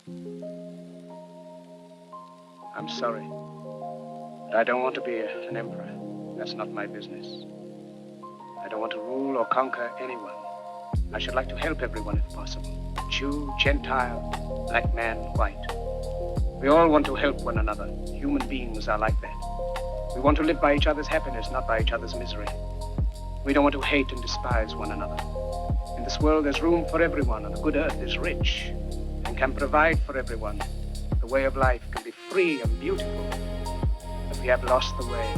I'm sorry, but I don't want to be an emperor. That's not my business. I don't want to rule or conquer anyone. I should like to help everyone if possible. Jew, Gentile, black man, white. We all want to help one another. Human beings are like that. We want to live by each other's happiness, not by each other's misery. We don't want to hate and despise one another. In this world, there's room for everyone, and the good earth is rich and can provide for everyone. The way of life can be free and beautiful, but we have lost the way.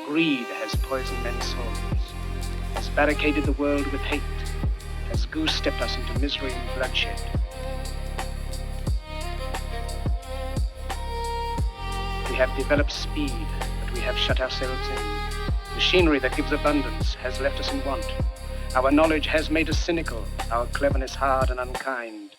Greed has poisoned men's souls, has barricaded the world with hate, has goose-stepped us into misery and bloodshed. We have developed speed, but we have shut ourselves in. Machinery that gives abundance has left us in want. Our knowledge has made us cynical, our cleverness hard and unkind.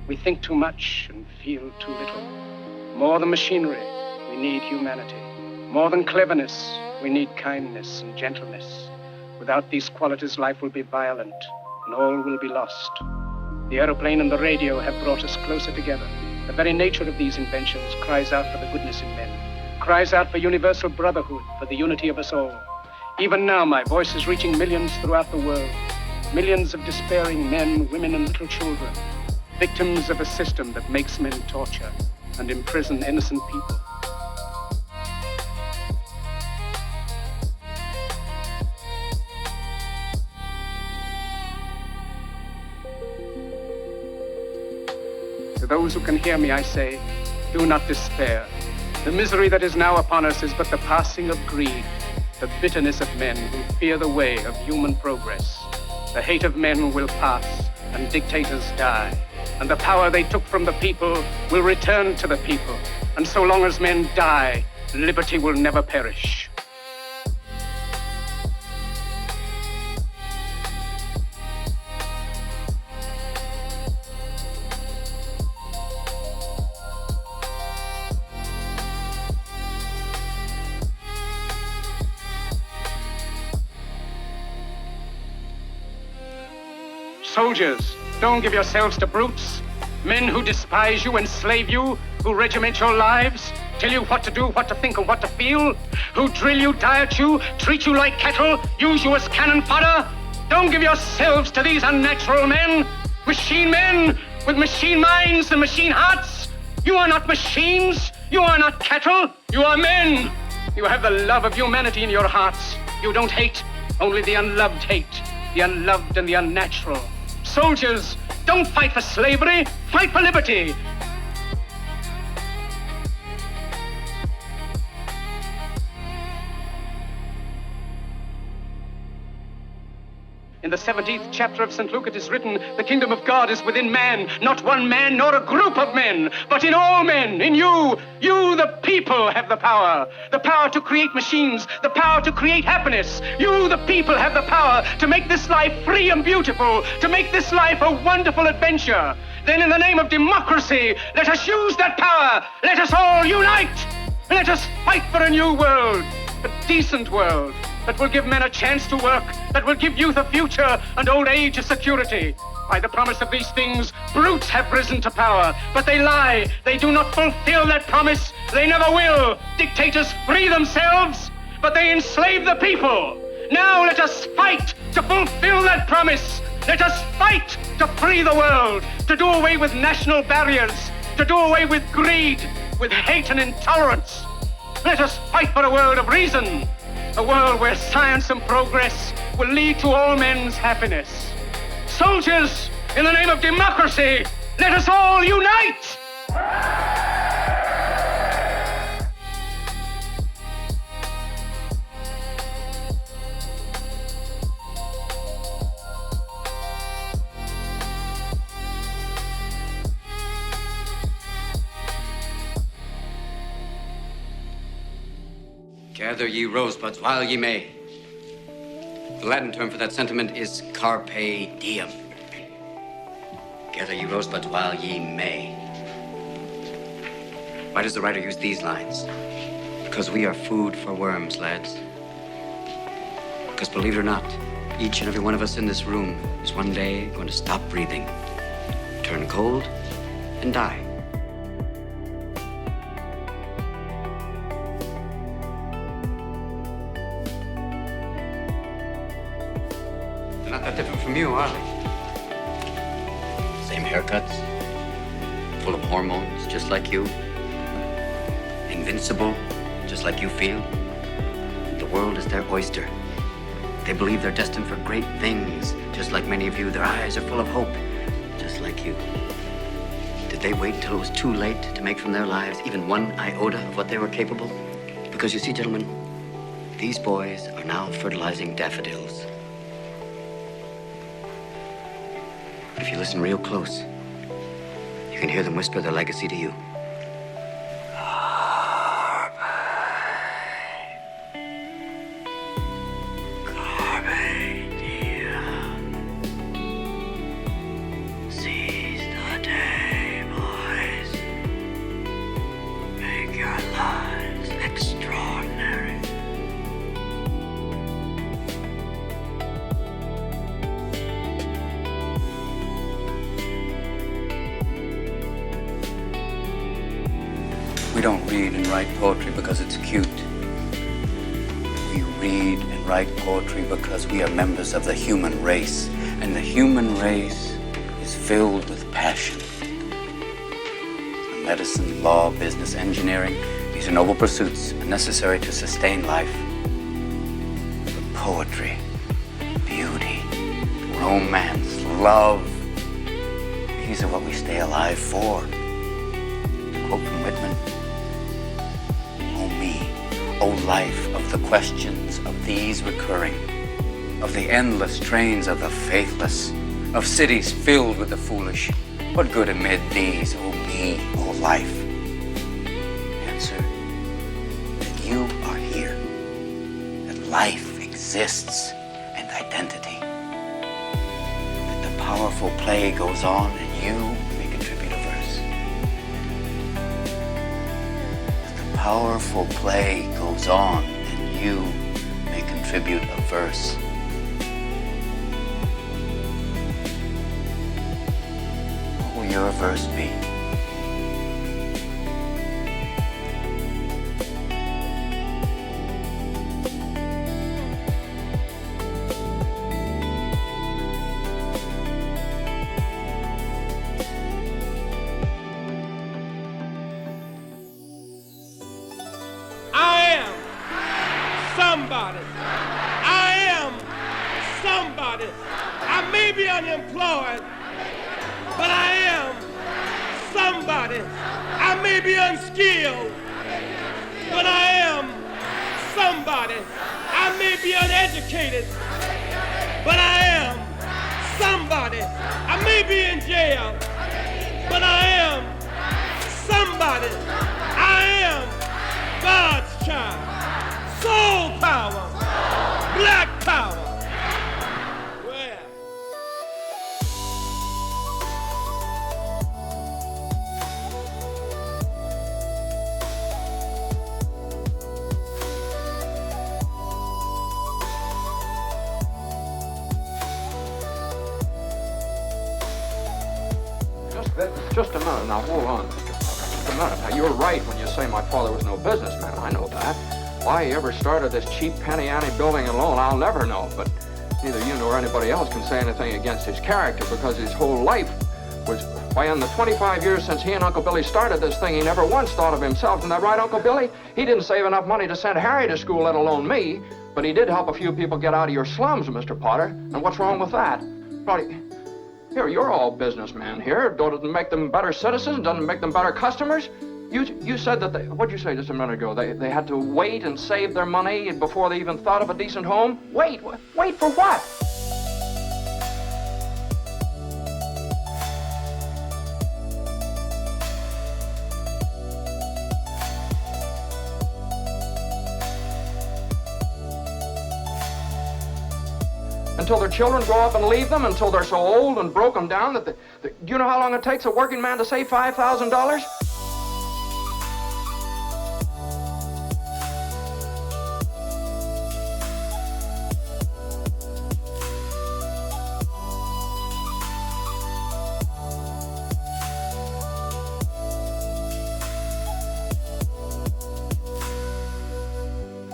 We think too much and feel too little. More than machinery, we need humanity. More than cleverness, we need kindness and gentleness. Without these qualities, life will be violent and all will be lost. The aeroplane and the radio have brought us closer together. The very nature of these inventions cries out for the goodness in men, cries out for universal brotherhood, for the unity of us all. Even now, my voice is reaching millions throughout the world. Millions of despairing men, women, and little children. Victims of a system that makes men torture and imprison innocent people. To those who can hear me, I say, do not despair. The misery that is now upon us is but the passing of greed, the bitterness of men who fear the way of human progress. The hate of men will pass and dictators die. And the power they took from the people will return to the people. And so long as men die, liberty will never perish. Soldiers, don't give yourselves to brutes. Men who despise you, enslave you, who regiment your lives, tell you what to do, what to think, and what to feel, who drill you, diet you, treat you like cattle, use you as cannon fodder. Don't give yourselves to these unnatural men with machine minds and machine hearts. You are not machines. You are not cattle. You are men. You have the love of humanity in your hearts. You don't hate, only the unloved hate, the unloved and the unnatural. Soldiers, don't fight for slavery, fight for liberty. In the 17th chapter of St. Luke it is written, the kingdom of God is within man, not one man nor a group of men, but in all men, in you. You, the people, have the power to create machines, the power to create happiness. You, the people, have the power to make this life free and beautiful, to make this life a wonderful adventure. Then in the name of democracy, let us use that power. Let us all unite. Let us fight for a new world, a decent world, that will give men a chance to work, that will give youth a future and old age a security. By the promise of these things, brutes have risen to power, but they lie. They do not fulfill that promise. They never will. Dictators free themselves, but they enslave the people. Now let us fight to fulfill that promise. Let us fight to free the world, to do away with national barriers, to do away with greed, with hate and intolerance. Let us fight for a world of reason, a world where science and progress will lead to all men's happiness. Soldiers, in the name of democracy, let us all unite! Gather ye rosebuds while ye may. The Latin term for that sentiment is Carpe Diem. Gather ye rosebuds while ye may. Why does the writer use these lines? Because we are food for worms, lads. Because believe it or not, each and every one of us in this room is one day going to stop breathing, turn cold, and die. They're not that different from you, are they? Same haircuts, full of hormones, just like you. Invincible, just like you feel. The world is their oyster. They believe they're destined for great things, just like many of you. Their eyes are full of hope, just like you. Did they wait until it was too late to make from their lives even one iota of what they were capable? Because you see, gentlemen, these boys are now fertilizing daffodils. But if you listen real close, you can hear them whisper their legacy to you. We don't read and write poetry because it's cute. We read and write poetry because we are members of the human race, and the human race is filled with passion. Medicine, law, business, engineering, these are noble pursuits necessary to sustain life. But poetry, beauty, romance, love, these are what we stay alive for. To quote from Whitman, O life of the questions of these recurring, of the endless trains of the faithless, of cities filled with the foolish, what good amid these, O me, O life? Answer, that you are here, that life exists and identity, that the powerful play goes on and you may contribute a verse. Powerful play goes on, and you may contribute a verse. What will your verse be? Somebody. I am somebody. I may be unemployed, but I am somebody. I may be unskilled, but I am somebody. I may be uneducated, but I am somebody. I may be in jail, but I am somebody. I am God's child. Soul power, black power. Well. Just a minute now, hold on. Just a minute. Now, you're right when you say my father was no businessman. I know that. Why he ever started this cheap penny-ante building alone, I'll never know. But neither you nor anybody else can say anything against his character, because his whole life was, why, in the 25 years since he and Uncle Billy started this thing, he never once thought of himself. Isn't that right, Uncle Billy? He didn't save enough money to send Harry to school, let alone me. But he did help a few people get out of your slums, Mr. Potter. And what's wrong with that? Probably, here, you're all businessmen here. Doesn't make them better citizens? Doesn't make them better customers? You said that what'd you say just a minute ago? They had to wait and save their money before they even thought of a decent home? Wait for what? until their children grow up and leave them, until they're so old and broken down that do you know how long it takes a working man to save $5,000?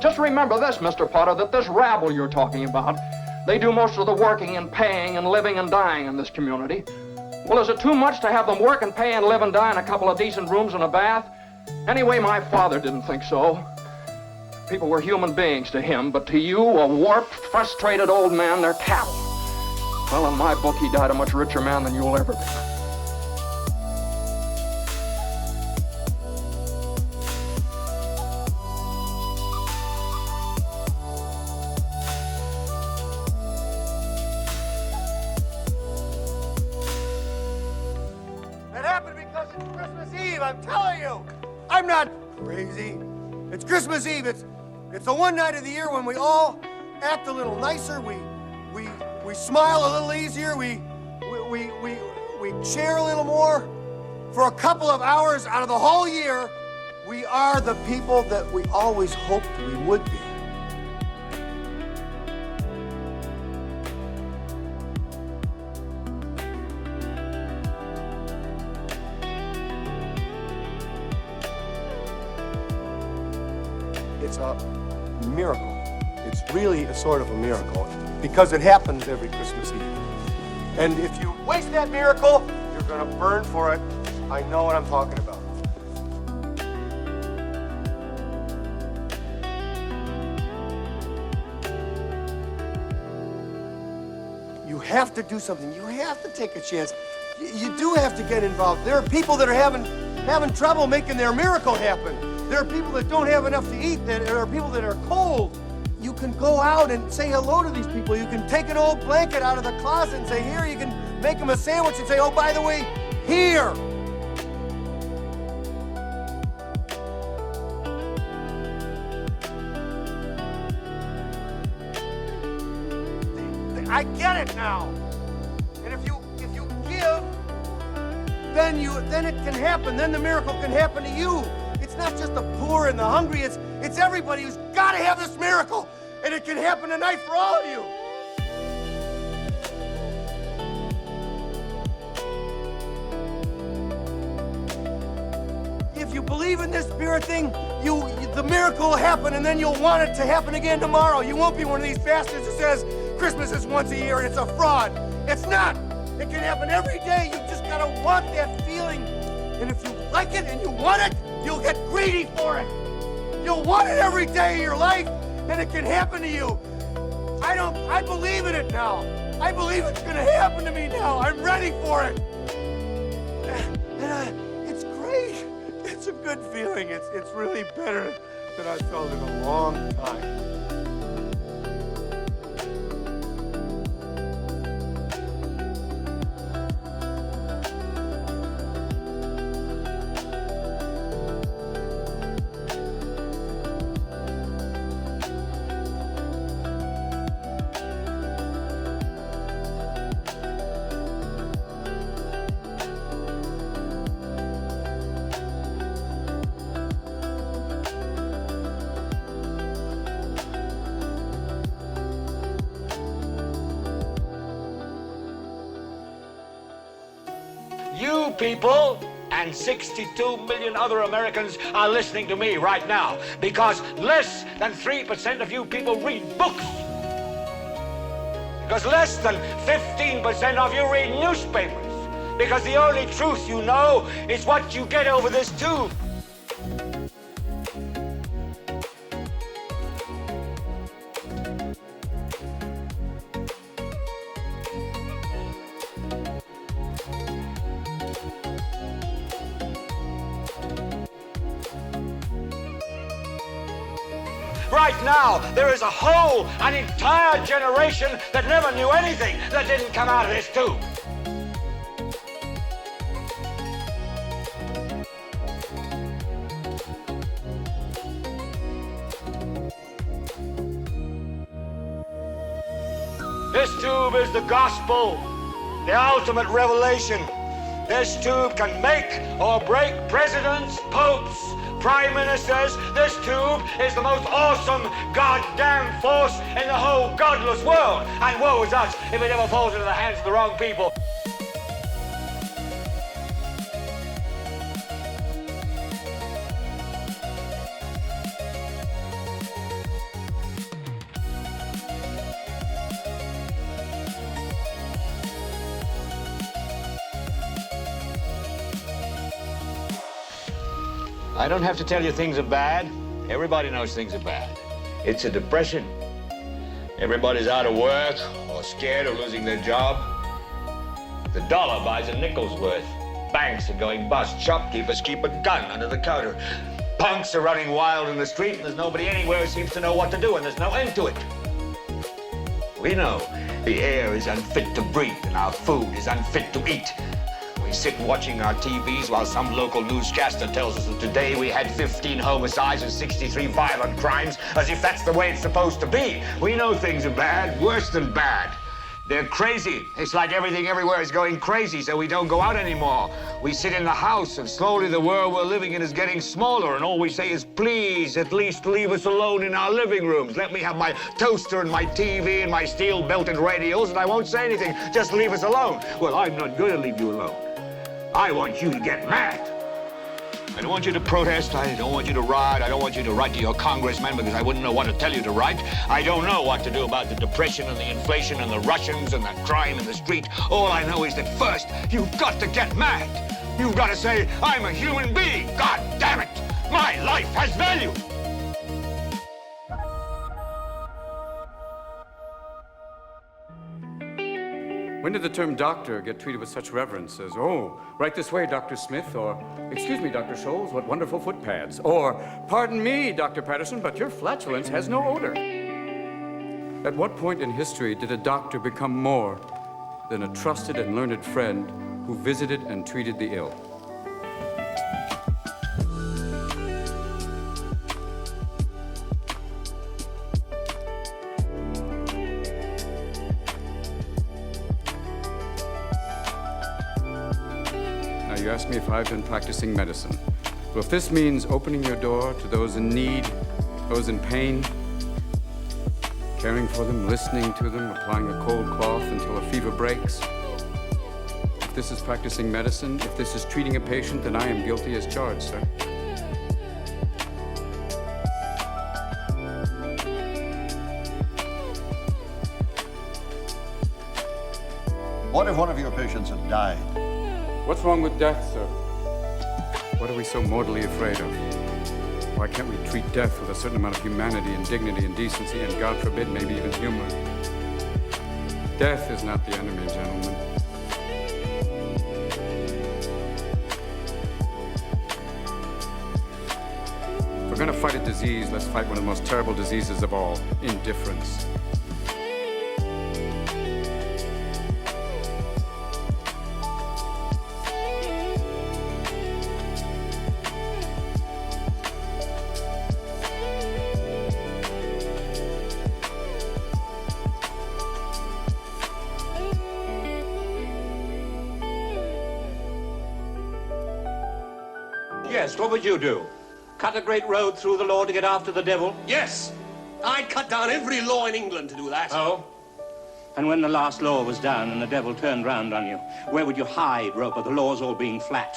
Just remember this, Mr. Potter, that this rabble you're talking about, they do most of the working and paying and living and dying in this community. Well, is it too much to have them work and pay and live and die in a couple of decent rooms and a bath? Anyway, my father didn't think so. People were human beings to him, but to you, a warped, frustrated old man, they're cattle. Well, in my book, he died a much richer man than you'll ever be. I'm telling you, I'm not crazy. It's Christmas Eve. It's the one night of the year when we all act a little nicer. We smile a little easier. We share a little more. For a couple of hours out of the whole year, we are the people that we always hoped we would be. It's a miracle. It's really a sort of a miracle because it happens every Christmas Eve. And if you waste that miracle, you're going to burn for it. I know what I'm talking about. You have to do something. You have to take a chance. You do have to get involved. There are people that are having trouble making their miracle happen. There are people that don't have enough to eat. There are people that are cold. You can go out and say hello to these people. You can take an old blanket out of the closet and say, here, you can make them a sandwich and say, oh, by the way, here. I get it now. And if you give, then it can happen. Then the miracle can happen to you. It's not just the poor and the hungry. It's everybody who's got to have this miracle, and it can happen tonight for all of you. If you believe in this spirit thing, the miracle will happen, and then you'll want it to happen again tomorrow. You won't be one of these bastards that says Christmas is once a year and it's a fraud. It's not. It can happen every day. You just gotta want that feeling, and if you like it and you want it, you'll get greedy for it. You'll want it every day of your life, and it can happen to you. I believe in it now. I believe it's gonna happen to me now. I'm ready for it. And it's great. It's a good feeling. It's really better than I've felt in a long time. You people and 62 million other Americans are listening to me right now because less than 3% of you people read books. Because less than 15% of you read newspapers. Because the only truth you know is what you get over this tube. Right now, there is an entire generation that never knew anything that didn't come out of this tube. This tube is the gospel, the ultimate revelation. This tube can make or break presidents, popes, prime ministers. This tube is the most awesome goddamn force in the whole godless world. And woe is us if it ever falls into the hands of the wrong people. I don't have to tell you things are bad. Everybody knows things are bad. It's a depression. Everybody's out of work or scared of losing their job. The dollar buys a nickel's worth. Banks are going bust. Shopkeepers keep a gun under the counter. Punks are running wild in the street, and there's nobody anywhere who seems to know what to do, and there's no end to it. We know the air is unfit to breathe, and our food is unfit to eat. We sit watching our TVs while some local newscaster tells us that today we had 15 homicides and 63 violent crimes, as if that's the way it's supposed to be. We know things are bad, worse than bad. They're crazy. It's like everything everywhere is going crazy, so we don't go out anymore. We sit in the house, and slowly the world we're living in is getting smaller, and all we say is, please, at least leave us alone in our living rooms. Let me have my toaster and my TV and my steel-belted radios, and I won't say anything. Just leave us alone. Well, I'm not going to leave you alone. I want you to get mad. I don't want you to protest. I don't want you to riot. I don't want you to write to your congressman because I wouldn't know what to tell you to write. I don't know what to do about the depression and the inflation and the Russians and the crime in the street. All I know is that first, you've got to get mad. You've got to say, I'm a human being. God damn it. My life has value. When did the term doctor get treated with such reverence as, oh, right this way, Dr. Smith, or, excuse me, Dr. Scholes, what wonderful foot pads, or, pardon me, Dr. Patterson, but your flatulence has no odor. At what point in history did a doctor become more than a trusted and learned friend who visited and treated the ill? You asked me if I've been practicing medicine. Well, if this means opening your door to those in need, those in pain, caring for them, listening to them, applying a cold cloth until a fever breaks, if this is practicing medicine, if this is treating a patient, then I am guilty as charged, sir. What if one of your patients had died? What's wrong with death, sir? What are we so mortally afraid of? Why can't we treat death with a certain amount of humanity and dignity and decency and, God forbid, maybe even humor? Death is not the enemy, gentlemen. If we're gonna fight a disease, let's fight one of the most terrible diseases of all, indifference. Yes, what would you do? Cut a great road through the law to get after the devil? Yes, I'd cut down every law in England to do that. Oh? And when the last law was down and the devil turned round on you, where would you hide, Roper, the laws all being flat?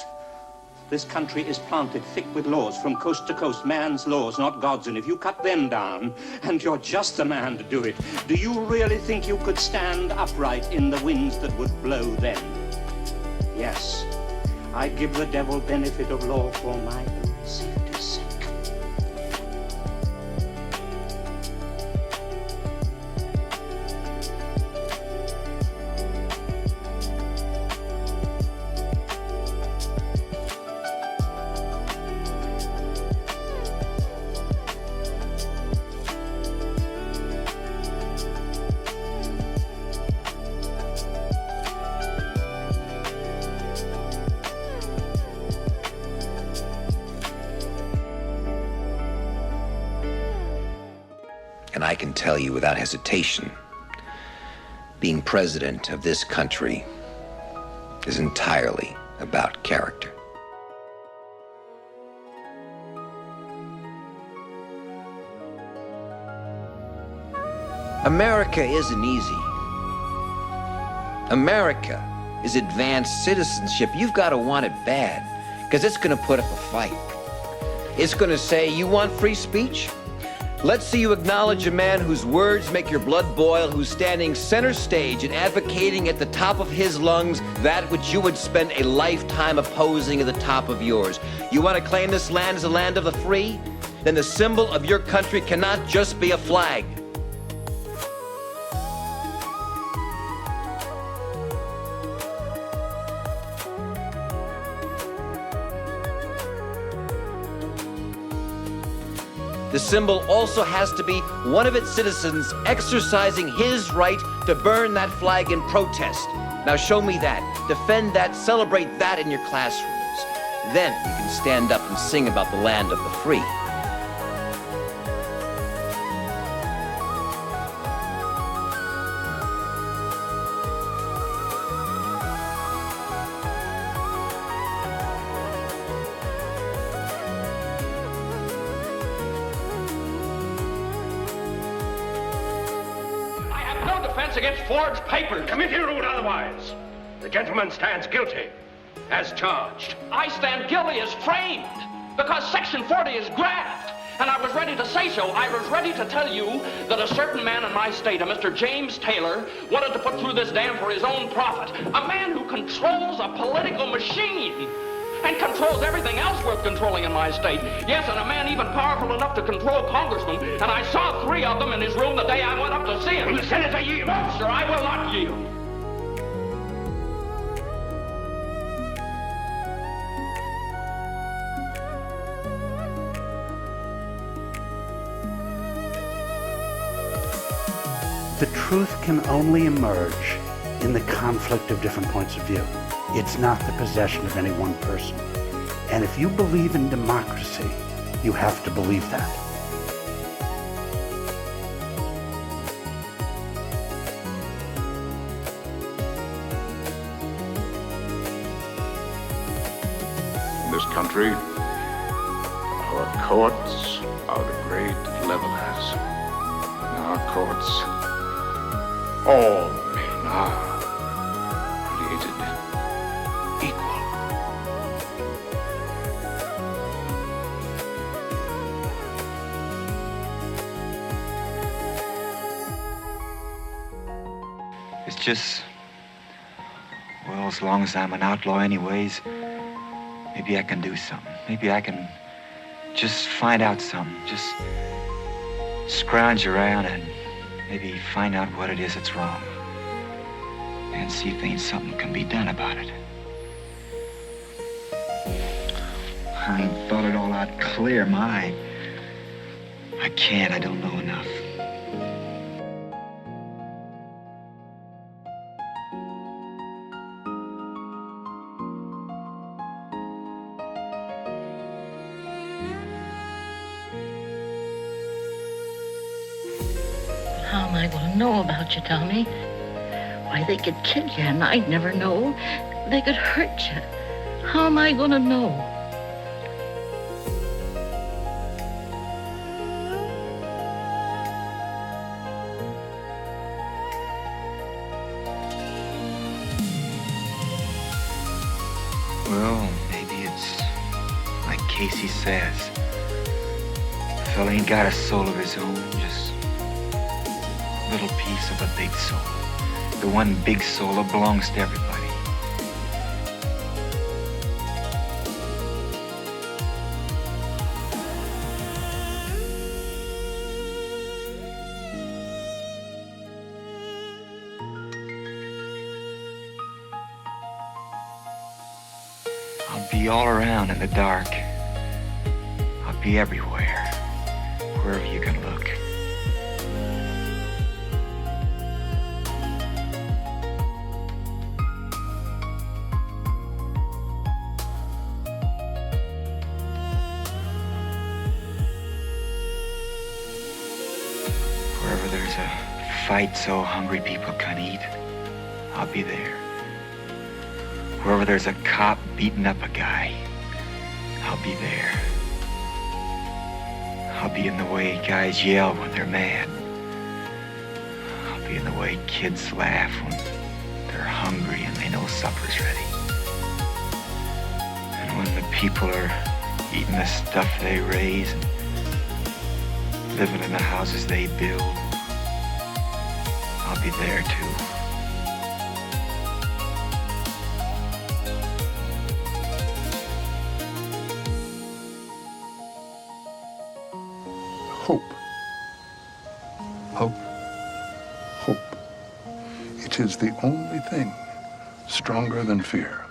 This country is planted thick with laws from coast to coast, man's laws, not God's, and if you cut them down, and you're just the man to do it, do you really think you could stand upright in the winds that would blow then? Yes, I give the devil benefit of law for my own safety's sake. And I can tell you without hesitation being president of this country is entirely about character. America isn't easy. America is advanced citizenship. You've got to want it bad, because it's going to put up a fight. It's going to say, you want free speech? Let's see you acknowledge a man whose words make your blood boil, who's standing center stage and advocating at the top of his lungs that which you would spend a lifetime opposing at the top of yours. You want to claim this land as a land of the free? Then the symbol of your country cannot just be a flag. The symbol also has to be one of its citizens exercising his right to burn that flag in protest. Now show me that, defend that, celebrate that in your classrooms. Then you can stand up and sing about the land of the free. Against forged papers. Come in here, ruled otherwise. The gentleman stands guilty, as charged. I stand guilty as framed, because Section 40 is graft. And I was ready to say so. I was ready to tell you that a certain man in my state, a Mr. James Taylor, wanted to put through this dam for his own profit. A man who controls a political machine and controls everything else worth controlling in my state. Yes, and a man even powerful enough to control congressmen, and I saw 3 of them in his room the day I went up to see him. Will the Senator yield? No, sir, I will not yield. The truth can only emerge in the conflict of different points of view. It's not the possession of any one person. And if you believe in democracy, you have to believe that. In this country, our courts are the great levelers. In our courts, all men are created equal. It's just, well, as long as I'm an outlaw anyways, maybe I can do something. Maybe I can just find out something. Just scrounge around and maybe find out what it is that's wrong. And see if there ain't something can be done about it. I ain't thought it all out clear, I can't, I don't know enough. How am I going to know about you, Tommy? Why, they could kill you and I'd never know. They could hurt you. How am I going to know? Well, maybe it's like Casey says. The fella ain't got a soul of his own, just a little piece of a big soul. The one big soul that belongs to everybody. I'll be all around in the dark. I'll be everywhere, wherever you can look. Wherever there's a fight so hungry people can eat, I'll be there. Wherever there's a cop beating up a guy, I'll be there. I'll be in the way guys yell when they're mad. I'll be in the way kids laugh when they're hungry and they know supper's ready. And when the people are eating the stuff they raise and living in the houses they build, I'll be there too. Hope. Hope. Hope. It is the only thing stronger than fear.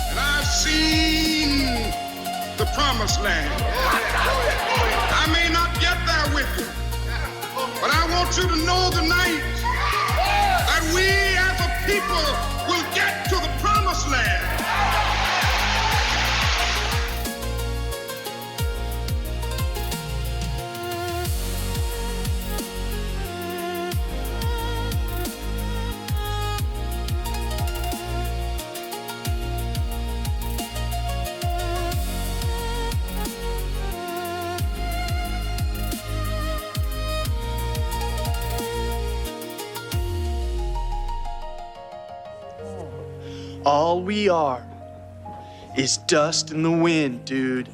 And I've seen the promised land. I may not get there with you, but I want you to know tonight that we as a people will get to the promised land. All we are is dust in the wind, dude.